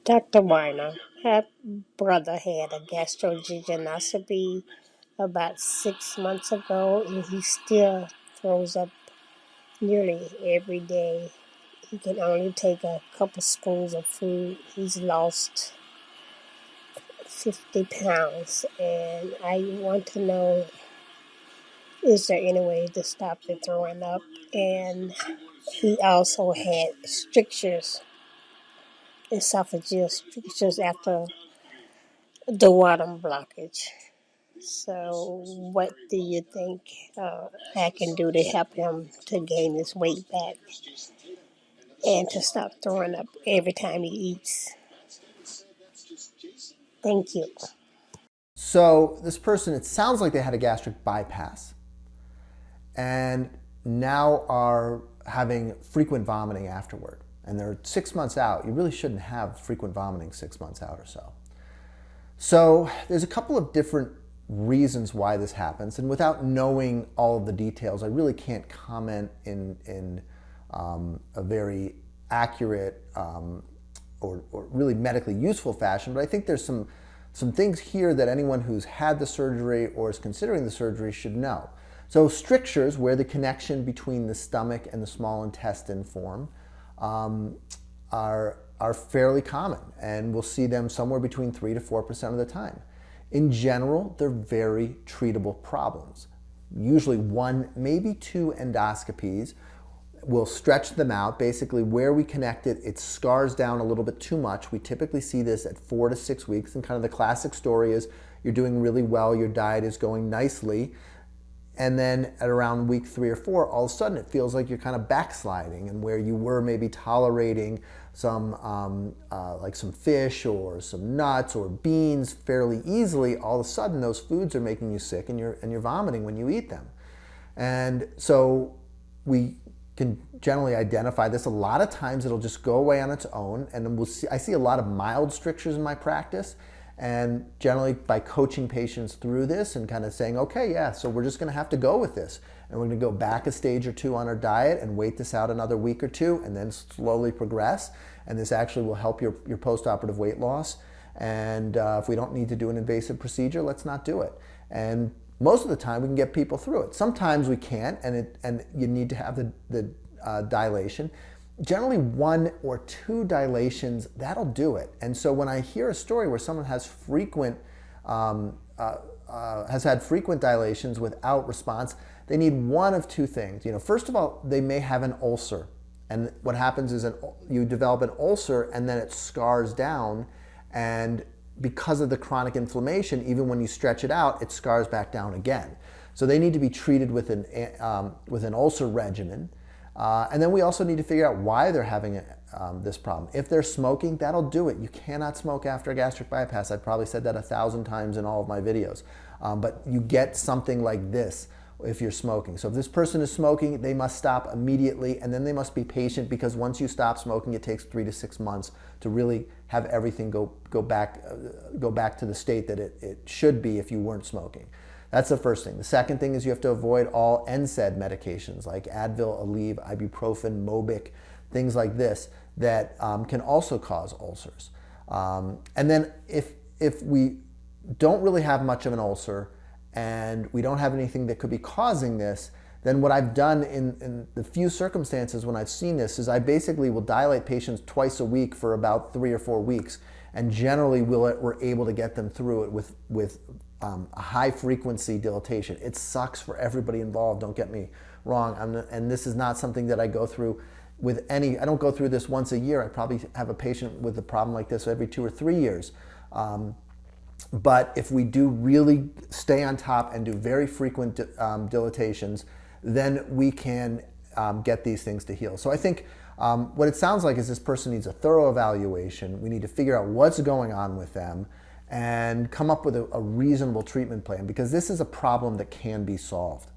Dr. Weiner, her brother had a gastrojejunosity about 6 months ago, and he still throws up nearly every day. He can only take a couple spoons of food. He's lost 50 pounds, and I want to know, is there any way to stop the throwing up? And he also had strictures, esophageal strictures after the water blockage. So, what do you think I can do to help him to gain his weight back and to stop throwing up every time he eats? Thank you. So this person, it sounds like they had a gastric bypass and now are having frequent vomiting afterward. And they're 6 months out. You really shouldn't have frequent vomiting 6 months out or so. So there's a couple of different reasons why this happens. And without knowing all of the details, I really can't comment in a very accurate or really medically useful fashion. But I think there's some things here that anyone who's had the surgery or is considering the surgery should know. So strictures, where the connection between the stomach and the small intestine form, are fairly common, and we'll see them somewhere between 3 to 4% of the time. In general, they're very treatable problems. Usually one, maybe two endoscopies will stretch them out. Basically, where we connect it, it scars down a little bit too much. We typically see this at 4 to 6 weeks, and kind of the classic story is you're doing really well, your diet is going nicely, and then at around week 3 or 4, all of a sudden it feels like you're kind of backsliding, and where you were maybe tolerating some like some fish or some nuts or beans fairly easily, all of a sudden those foods are making you sick and you're vomiting when you eat them. And so we can generally identify this. A lot of times it'll just go away on its own, and I see a lot of mild strictures in my practice. And generally by coaching patients through this and kind of saying, okay, yeah, so we're just going to have to go with this. And we're going to go back a stage or two on our diet and wait this out another week or two and then slowly progress. And this actually will help your post-operative weight loss. And if we don't need to do an invasive procedure, let's not do it. And most of the time we can get people through it. Sometimes we can't, and you need to have the dilation. Generally 1 or 2 dilations, that'll do it. And so when I hear a story where someone has had frequent dilations without response, they need one of 2 things. First of all, they may have an ulcer. And what happens is you develop an ulcer and then it scars down, and because of the chronic inflammation, even when you stretch it out, it scars back down again. So they need to be treated with an ulcer regimen. And then we also need to figure out why they're having this problem. If they're smoking, that'll do it. You cannot smoke after a gastric bypass. I've probably said that 1,000 times in all of my videos. But you get something like this if you're smoking. So if this person is smoking, they must stop immediately, and then they must be patient, because once you stop smoking, it takes 3 to 6 months to really have everything go back to the state that it should be if you weren't smoking. That's the first thing. The second thing is you have to avoid all NSAID medications like Advil, Aleve, ibuprofen, Mobic, things like this that can also cause ulcers. And then if we don't really have much of an ulcer and we don't have anything that could be causing this, then what I've done in the few circumstances when I've seen this is I basically will dilate patients twice a week for about 3 or 4 weeks, and generally we're able to get them through it with a high frequency dilatation. It sucks for everybody involved, don't get me wrong, and this is not something that I go through with I don't go through this once a year. I probably have a patient with a problem like this every 2 or 3 years. But if we do really stay on top and do very frequent dilatations, then we can get these things to heal. So I think what it sounds like is this person needs a thorough evaluation. We need to figure out what's going on with them and come up with a reasonable treatment plan, because this is a problem that can be solved.